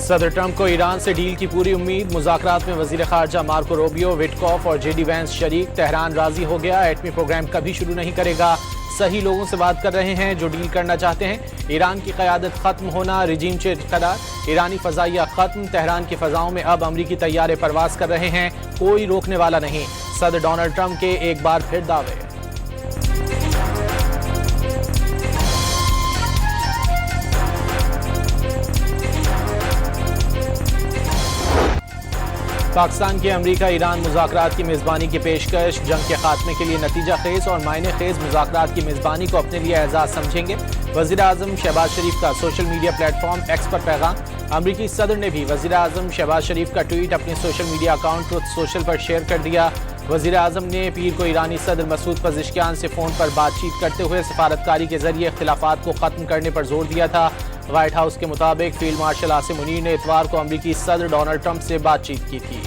صدر ٹرمپ کو ایران سے ڈیل کی پوری امید، مذاکرات میں وزیر خارجہ مارکو روبیو، وٹکوف اور جے ڈی وینس شریک، تہران راضی ہو گیا، ایٹمی پروگرام کبھی شروع نہیں کرے گا، صحیح لوگوں سے بات کر رہے ہیں جو ڈیل کرنا چاہتے ہیں، ایران کی قیادت ختم ہونا، رجیم چینج قرار، ایرانی فضائیہ ختم، تہران کی فضاؤں میں اب امریکی طیارے پرواز کر رہے ہیں، کوئی روکنے والا نہیں، صدر ڈونلڈ ٹرمپ کے ایک بار پھر دعوے۔ پاکستان کی امریکہ ایران مذاکرات کی میزبانی کی پیشکش، جنگ کے خاتمے کے لیے نتیجہ خیز اور معنی خیز مذاکرات کی میزبانی کو اپنے لیے اعزاز سمجھیں گے، وزیر اعظم شہباز شریف کا social media platform X پر پیغام، امریکی صدر نے بھی وزیر اعظم شہباز شریف کا ٹویٹ اپنے social media account Truth Social پر شیئر کر دیا، وزیر اعظم نے پیر کو ایرانی صدر مسعود پزشکیان سے فون پر بات چیت کرتے ہوئے سفارتکاری کے ذریعے اختلافات کو ختم کرنے پر زور دیا تھا، وائٹ ہاؤس کے مطابق فیلڈ مارشل عاصم منیر نے اتوار کو امریکی صدر ڈونلڈ ٹرمپ سے بات چیت کی تھی۔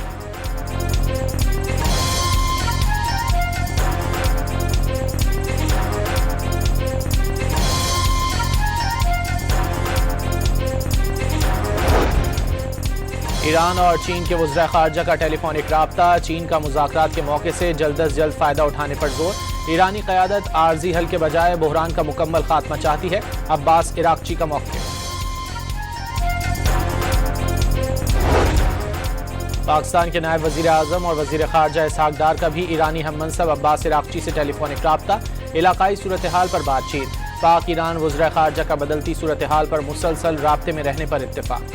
ایران اور چین کے وزراء خارجہ کا ٹیلی فونک رابطہ، چین کا مذاکرات کے موقع سے جلد از جلد فائدہ اٹھانے پر زور، ایرانی قیادت عارضی حل کے بجائے بحران کا مکمل خاتمہ چاہتی ہے، عباس عراقچی کا موقف۔ پاکستان کے نائب وزیر اعظم اور وزیر خارجہ اسحاق ڈار کا بھی ایرانی ہم منصب عباس عراقچی سے ٹیلی فونک رابطہ، علاقائی صورتحال پر بات چیت، پاک ایران وزراء خارجہ کا بدلتی صورتحال پر مسلسل رابطے میں رہنے پر اتفاق۔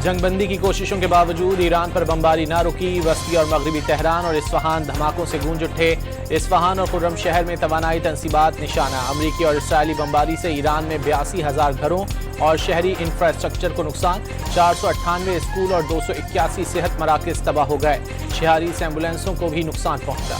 جنگ بندی کی کوششوں کے باوجود ایران پر بمباری نہ رکی، وسطی اور مغربی تہران اور اصفہان دھماکوں سے گونج اٹھے، اصفہان اور خرم شہر میں توانائی تنصیبات نشانہ، امریکی اور اسرائیلی بمباری سے ایران میں 82,000 گھروں اور شہری انفراسٹرکچر کو نقصان، 498 اسکول اور 281 صحت مراکز تباہ ہو گئے، 46 ایمبولینسوں کو بھی نقصان پہنچا۔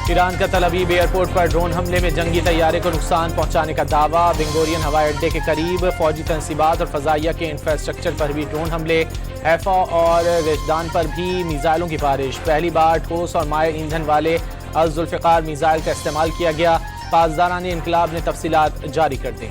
ایران کا تل ابیب ایئرپورٹ پر ڈرون حملے میں جنگی طیارے کو نقصان پہنچانے کا دعویٰ، بنگورین ہوائی اڈے کے قریب فوجی تنصیبات اور فضائیہ کے انفراسٹرکچر پر بھی ڈرون حملے، حیفا اور رشدان پر بھی میزائلوں کی بارش، پہلی بار ٹھوس اور مائع ایندھن والے الذوالفقار میزائل کا استعمال کیا گیا، پاسداران انقلاب نے تفصیلات جاری کر دیں۔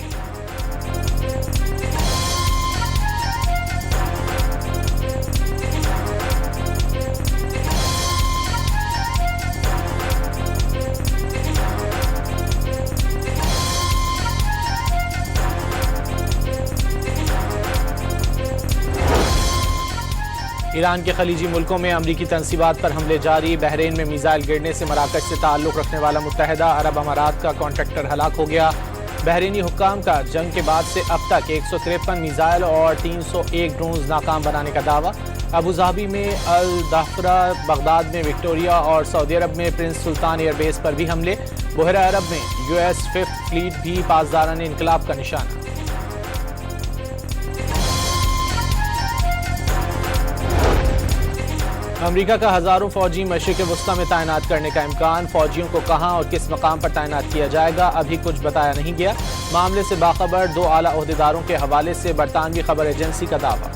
ایران کے خلیجی ملکوں میں امریکی تنصیبات پر حملے جاری، بحرین میں میزائل گرنے سے مراکش سے تعلق رکھنے والا متحدہ عرب امارات کا کانٹریکٹر ہلاک ہو گیا، بحرینی حکام کا جنگ کے بعد سے اب تک 153 میزائل اور 301 ڈرونز ناکام بنانے کا دعویٰ، ابوظہبی میں الدحفرہ، بغداد میں وکٹوریہ اور سعودی عرب میں پرنس سلطان ایئر بیس پر بھی حملے، بحیرہ عرب میں US 5th فلیٹ بھی پاسداران انقلاب کا نشانہ۔ امریکہ کا ہزاروں فوجی مشرق وسطی میں تعینات کرنے کا امکان، فوجیوں کو کہاں اور کس مقام پر تعینات کیا جائے گا ابھی کچھ بتایا نہیں گیا، معاملے سے باخبر 2 اعلیٰ عہدیداروں کے حوالے سے برطانوی خبر ایجنسی کا دعویٰ۔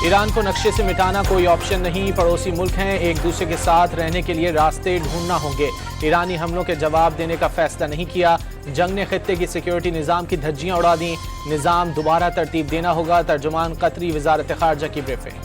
ایران کو نقشے سے مٹانا کوئی آپشن نہیں، پڑوسی ملک ہیں، ایک دوسرے کے ساتھ رہنے کے لیے راستے ڈھونڈنا ہوں گے، ایرانی حملوں کے جواب دینے کا فیصلہ نہیں کیا، جنگ نے خطے کی سیکیورٹی نظام کی دھجیاں اڑا دیں، نظام دوبارہ ترتیب دینا ہوگا، ترجمان قطری وزارت خارجہ کی بریفنگ۔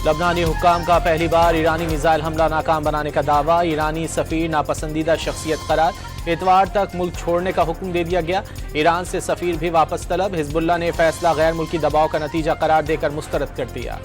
لبنانی حکام کا پہلی بار ایرانی میزائل حملہ ناکام بنانے کا دعویٰ، ایرانی سفیر ناپسندیدہ شخصیت قرار، اتوار تک ملک چھوڑنے کا حکم دے دیا گیا، ایران سے سفیر بھی واپس طلب، حزب اللہ نے فیصلہ غیر ملکی دباؤ کا نتیجہ قرار دے کر مسترد کر دیا۔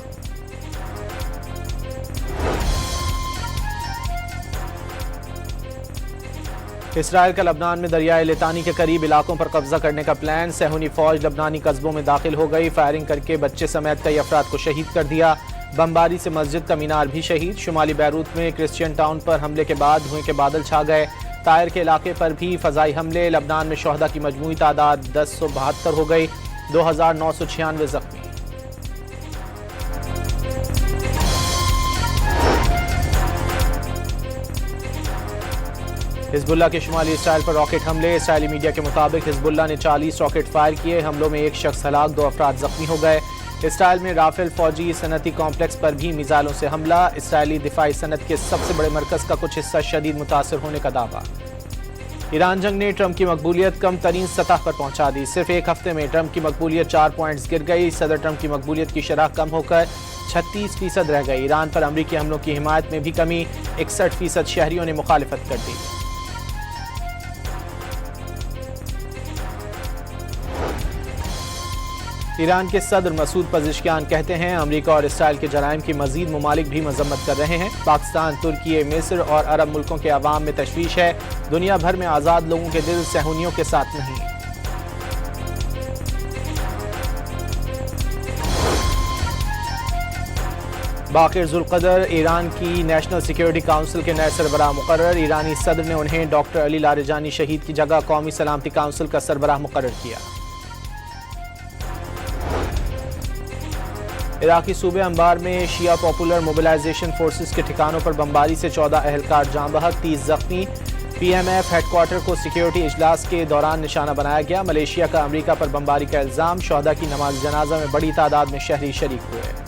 اسرائیل کا لبنان میں دریائے لتانی کے قریب علاقوں پر قبضہ کرنے کا پلان، صہیونی فوج لبنانی قصبوں میں داخل ہو گئی، فائرنگ کر کے بچے سمیت کئی افراد کو شہید کر دیا، बमबारी से मस्जिद का मीनार भी शहीद। शुमाली बैरूत में क्रिश्चियन टाउन पर हमले के बाद धुएं के बादल छा गए। तायर के इलाके पर भी फजाई हमले। लबनान में शोहदा की मजमूई तादाद 1072 हो गई, 2996 जख्मी। हिजबुल्लाह के शुमाली इसराइल पर रॉकेट हमले। इसराइली मीडिया के मुताबिक हिजबुल्लाह ने 40 रॉकेट फायर किए। हमलों में एक शख्स हलाक, 2 अफराद जख्मी हो गए। इसराइल में राफेल फौजी सनती कॉम्प्लेक्स पर भी मिसाइलों से हमला। इसराइली दिफाई सनत के सबसे बड़े मरकज का कुछ हिस्सा शदीद मुतासर होने का दावा। ईरान जंग ने ट्रंप की मकबूलियत कम तरीन सतह पर पहुंचा दी। सिर्फ एक हफ्ते में ट्रंप की मकबूलियत 4 पॉइंट्स गिर गई। सदर ट्रंप की मकबूलियत की शरह कम होकर 36% रह गई। ईरान पर अमरीकी हमलों की हिमायत में भी कमी, 61% शहरियों ने मुखालिफत कर दी। ईरान के सदर मसूद पज़ेश्कियान कहते हैं अमेरिका और इसराइल के जराइम की मजीद ममालिक भी मजम्मत कर रहे हैं। पाकिस्तान, तुर्की, मिस्र और अरब मुल्कों के अवाम में तशवीश है। दुनिया भर में आज़ाद लोगों के दिल सहूनियों के साथ नहीं। बाक़िर ज़ुल्क़दर ईरान की नेशनल सिक्योरिटी काउंसिल के नए सरबराह मुकर्रर। ईरानी सदर ने उन्हें डॉक्टर अली लारिजानी शहीद की जगह कौमी सलामती काउंसिल का सरबराह मुकर्रर किया। इराकी सूबे अंबार में शिया पॉपुलर मोबिलाइजेशन फोर्सेस के ठिकानों पर बमबारी से 14 अहलकार जाँ बहक, 30 जख्मी। पीएमएफ हेडक्वार्टर को सिक्योरिटी इजलास के दौरान निशाना बनाया गया। मलेशिया का अमेरिका पर बमबारी का इल्ज़ाम। शोहदा की नमाज जनाजा में बड़ी तादाद में शहरी शरीक हुए।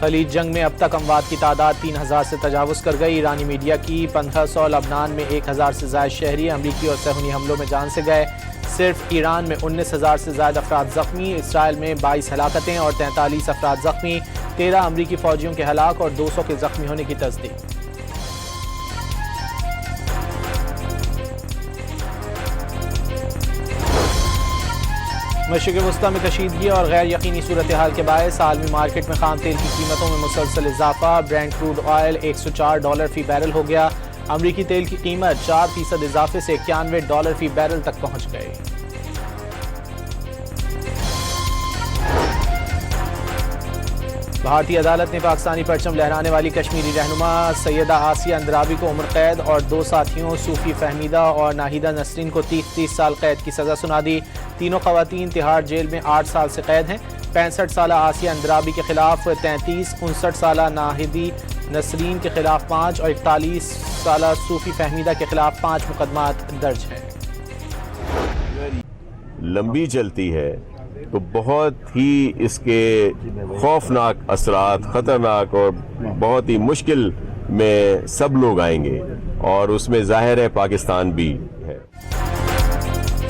खलीज जंग में अब तक अमवात की तादाद 3000 से तजावुज कर गई। ईरानी मीडिया की 1500, लबनान में 1000 से ज़ायद शहरी अमरीकी और सहूनी हमलों में जान से गए। सिर्फ ईरान में 19,000 से ज़ायद अफराद जख्मी। इसराइल में 22 हलाकतें और 43 अफराद जख्मी। 13 अमरीकी फौजियों के हलाक और 200 के जख्मी होने की तस्दीक। मशरिक़ वस्ता में कशीदगी और गैर यकीनी सूरत हाल के बायस आलमी मार्केट में खाम तेल की कीमतों में मुसलसल इजाफा। ब्रेंट क्रूड ऑयल $104 फी बैरल हो गया। अमरीकी तेल की कीमत 4% इजाफे से $91 फी बैरल तक पहुंच गई। भारतीय अदालत ने पाकिस्तानी परचम लहराने वाली कश्मीरी रहनुमा सैयदा आसिया अंद्राबी को उम्र कैद और 2 साथियों सूफी फहमीदा और नाहिदा नसरीन को 30 साल कैद की सजा सुना दी। तीनों खवातीन तिहाड़ जेल में 8 साल से कैद हैं। 65 साल आसिया अंद्राबी के खिलाफ 33, 59 साल नाहिदी नसरीन के खिलाफ 5 और 41 साल सूफी फहमीदा के खिलाफ 5 मुकदमात दर्ज हैं। लंबी चलती है तो बहुत ही इसके खौफनाक असरात, ख़तरनाक और बहुत ही मुश्किल में सब लोग आएंगे और उसमें ज़ाहिर है पाकिस्तान भी है।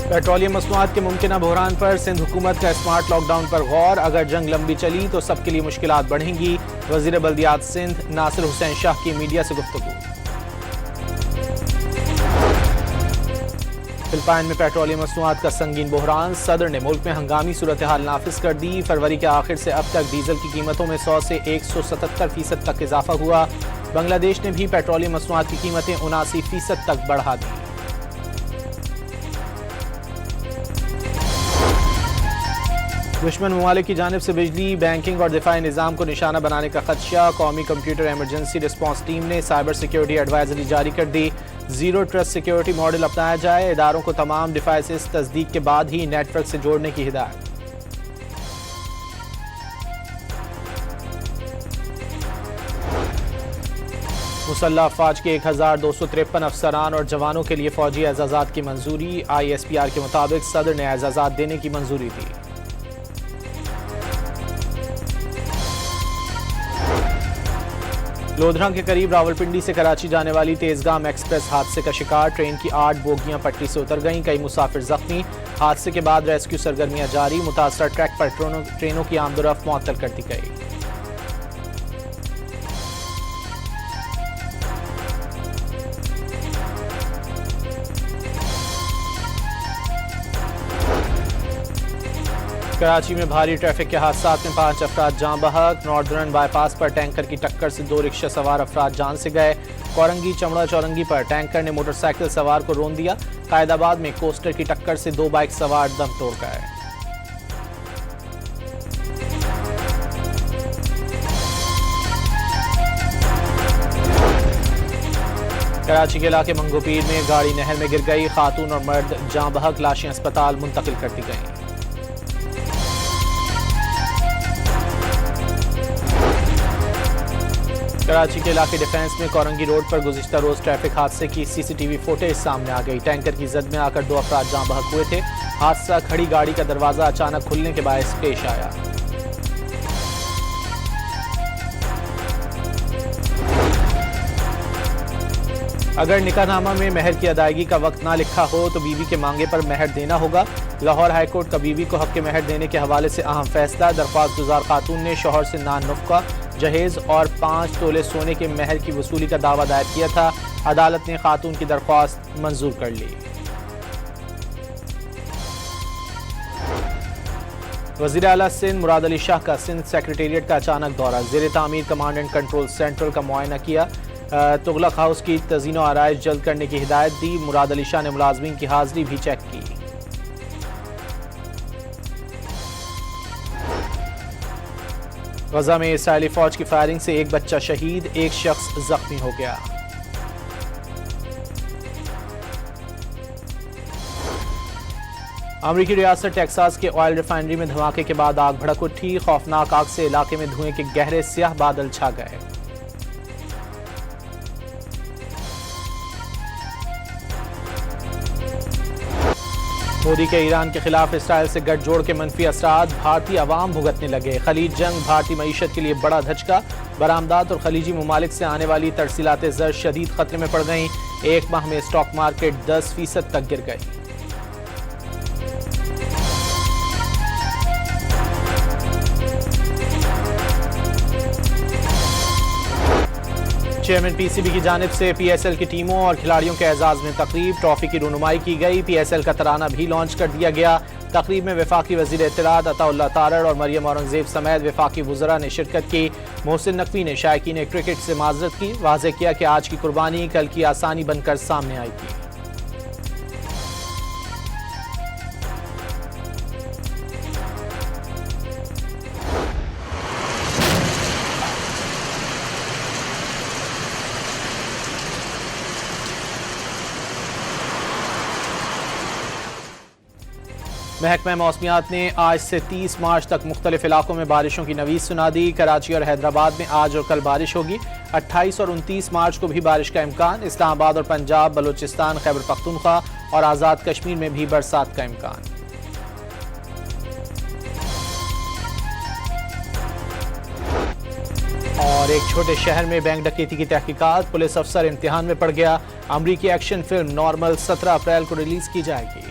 पेट्रोलियम मसनूआत के मुमकिन बहरान पर सिंध हुकूमत का स्मार्ट लॉकडाउन पर गौर। अगर जंग लंबी चली तो सबके लिए मुश्किलात बढ़ेंगी। वज़ीर बल्दियात सिंध नासिर हुसैन शाह की मीडिया से गुफ्तगू। फिलिपाइन में पेट्रोलियम मसनूआत का संगीन बहरान। सदर ने मुल्क में हंगामी सूरत हाल नाफिज कर दी। फरवरी के आखिर से अब तक डीजल की कीमतों में 100 से 177% तक इजाफा हुआ। बांग्लादेश ने भी पेट्रोलियम मसनूआत की कीमतें 79% तक बढ़ा दी। दुश्मन ममालिक की जानिब से बिजली, बैंकिंग और दिफाई निज़ाम को निशाना बनाने का खदशा। कौमी कंप्यूटर एमरजेंसी रिस्पॉन्स टीम ने साइबर सिक्योरिटी एडवाइजरी जारी कर दी। जीरो ट्रस्ट सिक्योरिटी मॉडल अपनाया जाए। इदारों को तमाम डिवाइसेस तस्दीक के बाद ही नेटवर्क से जोड़ने की हिदायत। मुसल्लह अफवाज के 1253 अफसरान और जवानों के लिए फौजी एजाजात की मंजूरी। ISPR के मुताबिक सदर ने एजाजात देने की मंजूरी दी। लोधरा के करीब रावलपिंडी से कराची जाने वाली तेजगाम एक्सप्रेस हादसे का शिकार। ट्रेन की 8 बोगियां पटरी से उतर गईं। कई मुसाफिर जख्मी। हादसे के बाद रेस्क्यू सरगर्मियां जारी। मुतासरा ट्रैक पर ट्रेनों की आमदोरफ्त मुअत्तल कर दी गई। कराची में भारी ट्रैफिक के हादसात में 5 अफराद जान बहक। नॉर्दर्न बाईपास पर टैंकर की टक्कर से 2 रिक्शा सवार अफराद जान से गए। कोरंगी चमड़ा चौरंगी पर टैंकर ने मोटरसाइकिल सवार को रौंद दिया। कायदाबाद में कोस्टर की टक्कर से 2 बाइक सवार दम तोड़ गए। कराची के इलाके मंगोपीर में गाड़ी नहर में गिर गई। खातून और मर्द जान बहक, लाशें अस्पताल मुंतकिल कर दी गईं। कराची के इलाके डिफेंस में कोरंगी रोड पर गुज़िश्ता रोज ट्रैफिक हादसे की सीसीटीवी फुटेज सामने आ गई। टैंकर की जद में आकर 2 अफराद जान बहक हुए थे। हादसा खड़ी गाड़ी का दरवाजा अचानक खुलने के बायस पेश आया। अगर निकाहनामा में महर की अदायगी का वक्त ना लिखा हो तो बीवी के मांगे पर महर देना होगा। लाहौर हाई कोर्ट का बीवी को हक के महर देने के हवाले से अहम फैसला। दरख्वास्त गुजार खातून ने शौहर से नान नुफ्का, जहेज और 5 तोले सोने के महर की वसूली का दावा दायर किया था। अदालत ने खातून की दरख्वास्त मंजूर कर ली। वज़ीर आला सिंध मुराद अली शाह का सिंध सेक्रेटेरिएट का अचानक दौरा। ज़ेर तामीर कमांड एंड कंट्रोल सेंट्रल का मुआयना किया। तुगलक हाउस की तज़ीन व आराइश जल्द करने की हिदायत दी। मुराद अली शाह ने मुलाजमीन की हाजिरी भी चेक की। गजा में इसराइली फौज की फायरिंग से 1 बच्चा शहीद, 1 शख्स जख्मी हो गया। अमरीकी रियासत टेक्सास के ऑयल रिफाइनरी में धमाके के बाद आग भड़क उठी। खौफनाक आग से इलाके में धुएं के गहरे स्याह बादल छा गए। मोदी के ईरान के खिलाफ इसराइल से गठजोड़ के मनफी असरात भारतीय अवाम भुगतने लगे। खलीज जंग भारतीय मईशत के लिए बड़ा धचका। बरामदात और खलीजी ममालिक से आने वाली तरसीलात ज़र शदीद खतरे में पड़ गईं। 1 माह में स्टॉक मार्केट 10% तक गिर गई। चेयरमैन पीसीबी की जानिब से पीएसएल की टीमों और खिलाड़ियों के एजाज में तकरीब। ट्रॉफी की रुनुमाई की गई। पीएसएल का तराना भी लॉन्च कर दिया गया। तकरीब में वफाकी वजीर इत्तलात अताउल्लाह तारड़ और मरियम औरंगजेब समेत वफाकी वुज़रा ने शिरकत की। मोहसिन नकवी ने शायकीन क्रिकेट से माजरत की। वाज़ेह किया कि आज की कुर्बानी कल की आसानी बनकर सामने आएगी। महकमा मौसमियात ने आज से 30 मार्च तक मुख्तलिफ इलाकों में बारिशों की नवीज़ सुना दी। कराची और हैदराबाद में आज और कल बारिश होगी। 28 और 29 मार्च को भी बारिश का इम्कान। इस्लामाबाद और पंजाब, बलूचिस्तान, खैबर पख्तूनख्वा और आज़ाद कश्मीर में भी बरसात का इम्कान। और एक छोटे शहर में बैंक डकैती की तहकीकात। पुलिस अफसर इम्तिहान में पड़ गया। अमरीकी एक्शन फिल्म नॉर्मल 17 अप्रैल को रिलीज की जाएगी।